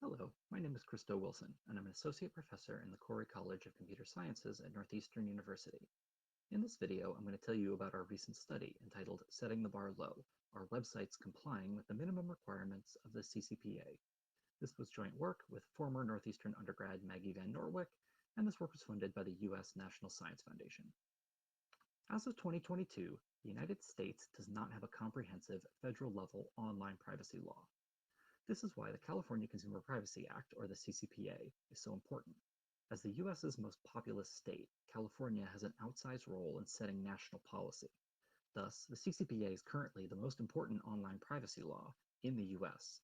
Hello, my name is Christo Wilson, and I'm an associate professor in the Corey College of Computer Sciences at Northeastern University. In this video, I'm going to tell you about our recent study entitled Setting the Bar Low, Are Websites Complying with the Minimum Requirements of the CCPA? This was joint work with former Northeastern undergrad Maggie Van Norwick, and this work was funded by the U.S. National Science Foundation. As of 2022, the United States does not have a comprehensive federal-level online privacy law. This is why the California Consumer Privacy Act, or the CCPA, is so important. As the U.S.'s most populous state, California has an outsized role in setting national policy. Thus, the CCPA is currently the most important online privacy law in the U.S.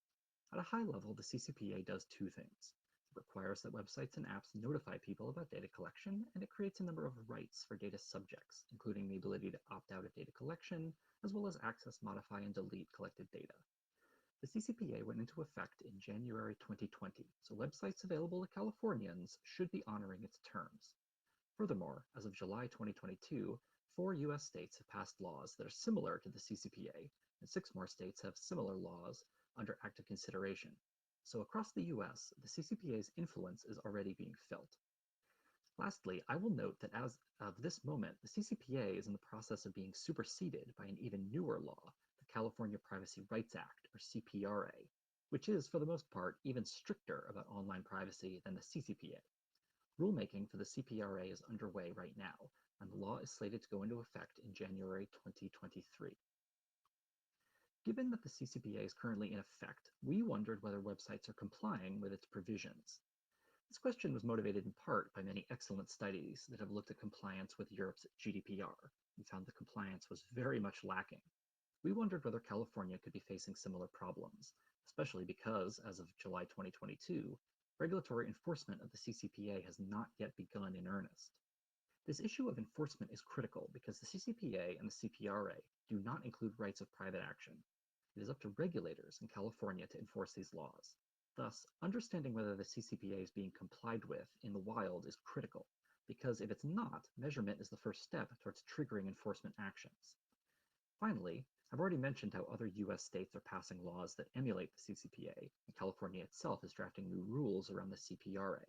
At a high level, the CCPA does two things. It requires that websites and apps notify people about data collection, and it creates a number of rights for data subjects, including the ability to opt out of data collection, as well as access, modify, and delete collected data. The CCPA went into effect in January 2020, so websites available to Californians should be honoring its terms. Furthermore, as of July 2022, 4 U.S. states have passed laws that are similar to the CCPA, and 6 more states have similar laws under active consideration. So across the U.S., the CCPA's influence is already being felt. Lastly, I will note that as of this moment, the CCPA is in the process of being superseded by an even newer law, the California Privacy Rights Act, or CPRA, which is, for the most part, even stricter about online privacy than the CCPA. Rulemaking for the CPRA is underway right now, and the law is slated to go into effect in January 2023. Given that the CCPA is currently in effect, we wondered whether websites are complying with its provisions. This question was motivated in part by many excellent studies that have looked at compliance with Europe's GDPR and found that compliance was very much lacking. We wondered whether California could be facing similar problems, especially because, as of July 2022, regulatory enforcement of the CCPA has not yet begun in earnest. This issue of enforcement is critical because the CCPA and the CPRA do not include rights of private action. It is up to regulators in California to enforce these laws. Thus, understanding whether the CCPA is being complied with in the wild is critical, because if it's not, measurement is the first step towards triggering enforcement actions. Finally, I've already mentioned how other U.S. states are passing laws that emulate the CCPA, and California itself is drafting new rules around the CPRA.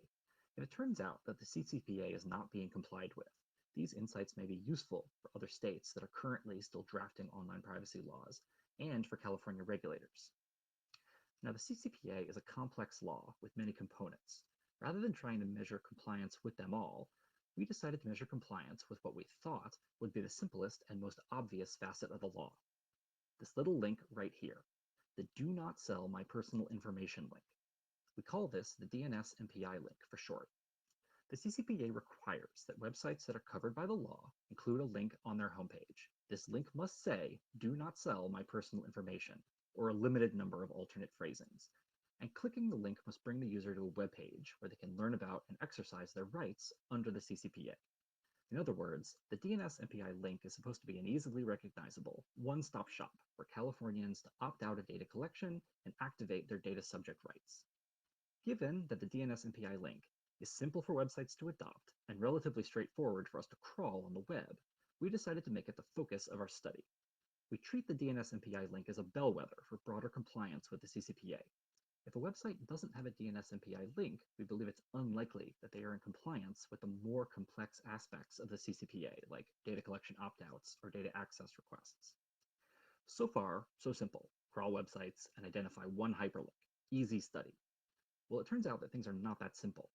If it turns out that the CCPA is not being complied with, these insights may be useful for other states that are currently still drafting online privacy laws, and for California regulators. Now, the CCPA is a complex law with many components. Rather than trying to measure compliance with them all, we decided to measure compliance with what we thought would be the simplest and most obvious facet of the law. This little link right here, the Do Not Sell My Personal Information link. We call this the DNS MPI link for short. The CCPA requires that websites that are covered by the law include a link on their homepage. This link must say, "Do not sell my personal information," or a limited number of alternate phrasings. And clicking the link must bring the user to a web page where they can learn about and exercise their rights under the CCPA. In other words, the DNS MPI link is supposed to be an easily recognizable, one-stop shop for Californians to opt out of data collection and activate their data subject rights. Given that the DNS MPI link is simple for websites to adopt and relatively straightforward for us to crawl on the web, we decided to make it the focus of our study. We treat the DNS MPI link as a bellwether for broader compliance with the CCPA. If a website doesn't have a DNS MPI link, we believe it's unlikely that they are in compliance with the more complex aspects of the CCPA, like data collection opt-outs or data access requests. So far, so simple. Crawl websites and identify one hyperlink. Easy study. Well, it turns out that things are not that simple.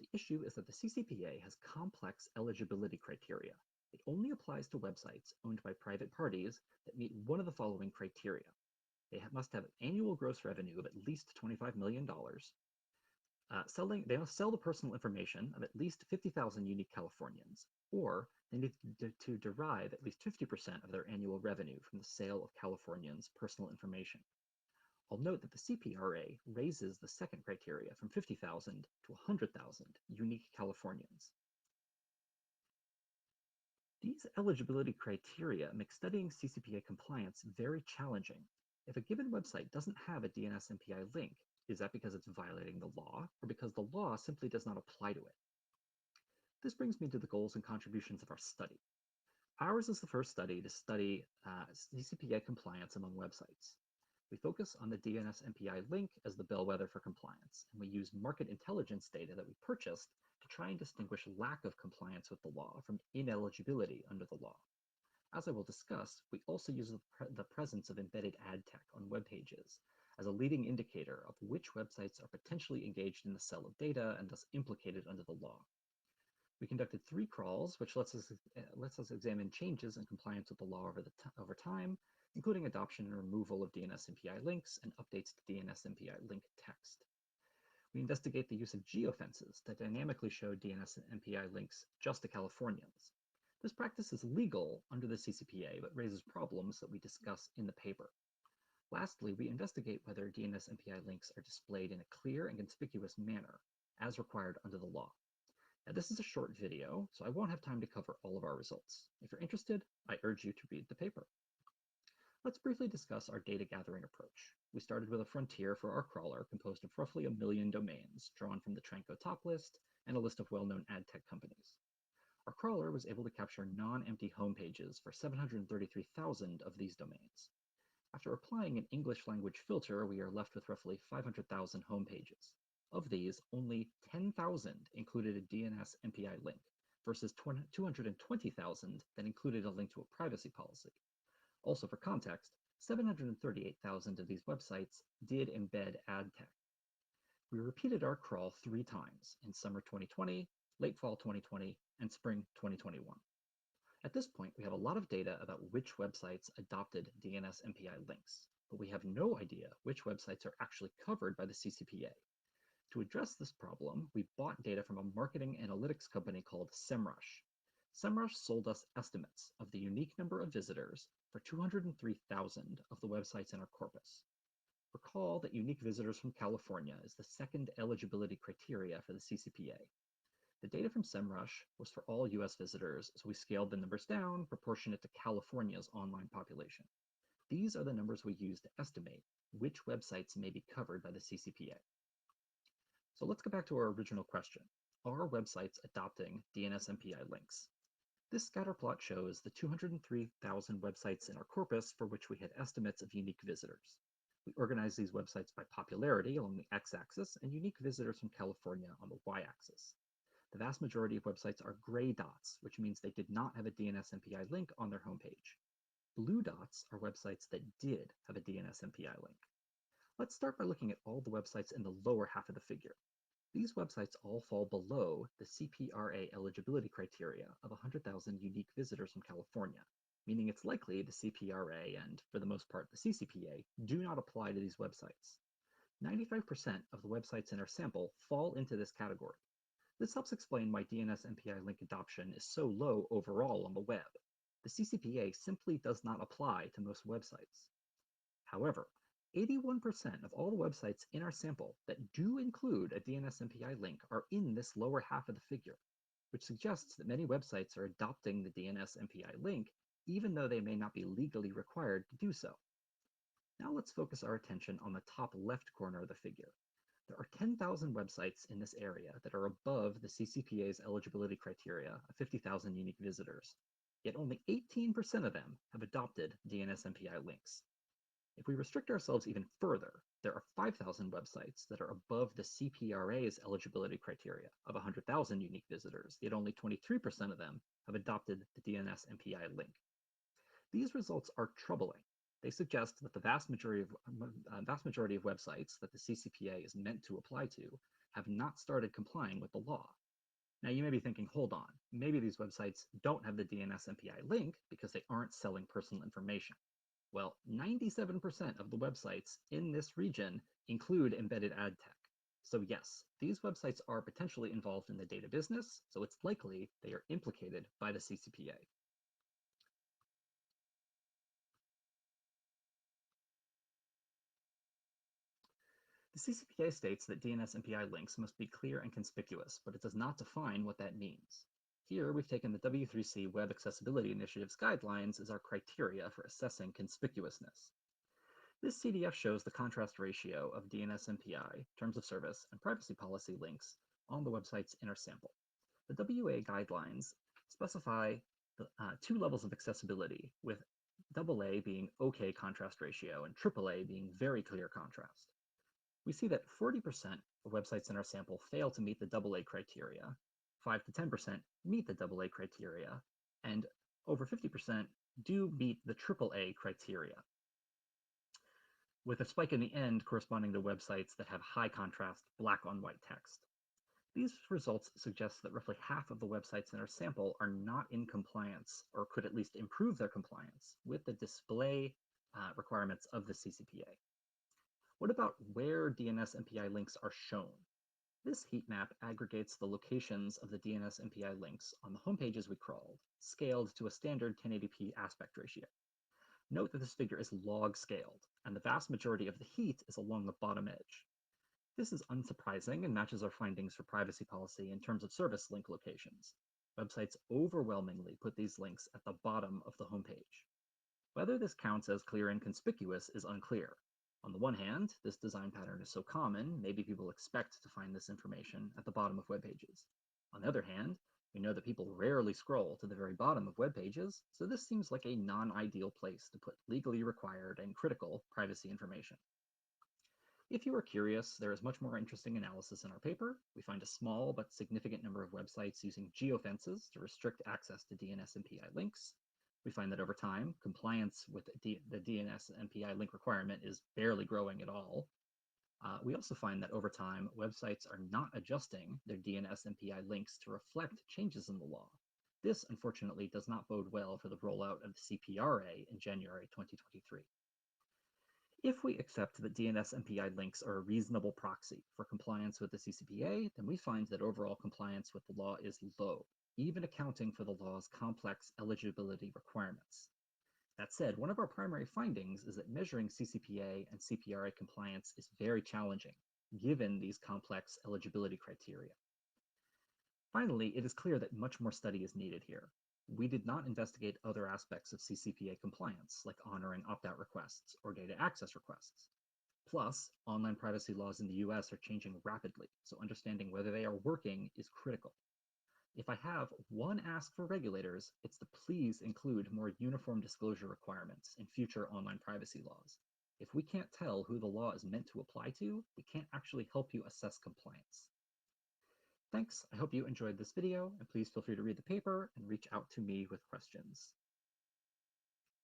The issue is that the CCPA has complex eligibility criteria. It only applies to websites owned by private parties that meet one of the following criteria. They must have annual gross revenue of at least $25 million. They must sell the personal information of at least 50,000 unique Californians, or they need to derive at least 50% of their annual revenue from the sale of Californians' personal information. I'll note that the CPRA raises the second criteria from 50,000 to 100,000 unique Californians. These eligibility criteria make studying CCPA compliance very challenging. If a given website doesn't have a DNS MPI link, is that because it's violating the law, or because the law simply does not apply to it? This brings me to the goals and contributions of our study. Ours is the first study to study CCPA compliance among websites. We focus on the DNS MPI link as the bellwether for compliance, and we use market intelligence data that we purchased to try and distinguish lack of compliance with the law from ineligibility under the law. As I will discuss, we also use the presence of embedded ad tech on web pages as a leading indicator of which websites are potentially engaged in the sale of data and thus implicated under the law. We conducted 3 crawls, which lets us examine changes in compliance with the law over time, including adoption and removal of DNS MPI links and updates to DNS MPI link text. We investigate the use of geofences that dynamically show DNS MPI links just to Californians. This practice is legal under the CCPA, but raises problems that we discuss in the paper. Lastly, we investigate whether DNS MPI links are displayed in a clear and conspicuous manner, as required under the law. Now, this is a short video, so I won't have time to cover all of our results. If you're interested, I urge you to read the paper. Let's briefly discuss our data gathering approach. We started with a frontier for our crawler composed of roughly 1 million domains, drawn from the Tranco top list and a list of well-known ad tech companies. Our crawler was able to capture non-empty home pages for 733,000 of these domains. After applying an English language filter, we are left with roughly 500,000 home pages. Of these, only 10,000 included a DNS MPI link, versus 220,000 that included a link to a privacy policy. Also for context, 738,000 of these websites did embed ad tech. We repeated our crawl 3 times, in summer 2020, late fall 2020, and spring 2021. At this point, we have a lot of data about which websites adopted DNS MPI links, but we have no idea which websites are actually covered by the CCPA. To address this problem, we bought data from a marketing analytics company called SEMrush. SEMrush sold us estimates of the unique number of visitors for 203,000 of the websites in our corpus. Recall that unique visitors from California is the second eligibility criteria for the CCPA. The data from SEMrush was for all US visitors, so we scaled the numbers down proportionate to California's online population. These are the numbers we use to estimate which websites may be covered by the CCPA. So let's go back to our original question. Are websites adopting DNS MPI links? This scatter plot shows the 203,000 websites in our corpus for which we had estimates of unique visitors. We organized these websites by popularity along the x-axis and unique visitors from California on the y-axis. The vast majority of websites are gray dots, which means they did not have a DNS MPI link on their homepage. Blue dots are websites that did have a DNS MPI link. Let's start by looking at all the websites in the lower half of the figure. These websites all fall below the CPRA eligibility criteria of 100,000 unique visitors from California, meaning it's likely the CPRA and, for the most part, the CCPA do not apply to these websites. 95% of the websites in our sample fall into this category. This helps explain why DNS MPI link adoption is so low overall on the web. The CCPA simply does not apply to most websites. However, 81% of all the websites in our sample that do include a DNS MPI link are in this lower half of the figure, which suggests that many websites are adopting the DNS MPI link even though they may not be legally required to do so. Now let's focus our attention on the top left corner of the figure. There are 10,000 websites in this area that are above the CCPA's eligibility criteria of 50,000 unique visitors, yet only 18% of them have adopted DNS MPI links. If we restrict ourselves even further, there are 5,000 websites that are above the CPRA's eligibility criteria of 100,000 unique visitors, yet only 23% of them have adopted the DNS MPI link. These results are troubling. They suggest that the vast majority of websites that the CCPA is meant to apply to have not started complying with the law. Now you may be thinking, hold on, maybe these websites don't have the DNS MPI link because they aren't selling personal information. Well, 97% of the websites in this region include embedded ad tech. So yes, these websites are potentially involved in the data business, so it's likely they are implicated by the CCPA. The CCPA states that DNS MPI links must be clear and conspicuous, but it does not define what that means. Here, we've taken the W3C Web Accessibility Initiative's guidelines as our criteria for assessing conspicuousness. This CDF shows the contrast ratio of DNS MPI, terms of service, and privacy policy links on the websites in our sample. The WA guidelines specify 2 levels of accessibility, with AA being okay contrast ratio and AAA being very clear contrast. We see that 40% of websites in our sample fail to meet the AA criteria, 5 to 10% meet the AA criteria, and over 50% do meet the AAA criteria, with a spike in the end corresponding to websites that have high contrast black on white text. These results suggest that roughly half of the websites in our sample are not in compliance, or could at least improve their compliance, with the display requirements of the CCPA. What about where DNS MPI links are shown? This heat map aggregates the locations of the DNS MPI links on the home pages we crawled, scaled to a standard 1080p aspect ratio. Note that this figure is log scaled, and the vast majority of the heat is along the bottom edge. This is unsurprising and matches our findings for privacy policy in terms of service link locations. Websites overwhelmingly put these links at the bottom of the homepage. Whether this counts as clear and conspicuous is unclear. On the one hand, this design pattern is so common, maybe people expect to find this information at the bottom of web pages. On the other hand, we know that people rarely scroll to the very bottom of web pages, so this seems like a non-ideal place to put legally required and critical privacy information. If you are curious, there is much more interesting analysis in our paper. We find a small but significant number of websites using geofences to restrict access to DNS MPI links. We find that over time, compliance with the DNS MPI link requirement is barely growing at all. We also find that over time, websites are not adjusting their DNS MPI links to reflect changes in the law. This, unfortunately, does not bode well for the rollout of the CPRA in January 2023. If we accept that DNS MPI links are a reasonable proxy for compliance with the CCPA, then we find that overall compliance with the law is low, even accounting for the law's complex eligibility requirements. That said, one of our primary findings is that measuring CCPA and CPRA compliance is very challenging, given these complex eligibility criteria. Finally, it is clear that much more study is needed here. We did not investigate other aspects of CCPA compliance, like honoring opt-out requests or data access requests. Plus, online privacy laws in the US are changing rapidly, so understanding whether they are working is critical. If I have one ask for regulators, it's to please include more uniform disclosure requirements in future online privacy laws. If we can't tell who the law is meant to apply to, we can't actually help you assess compliance. Thanks, I hope you enjoyed this video, and please feel free to read the paper and reach out to me with questions.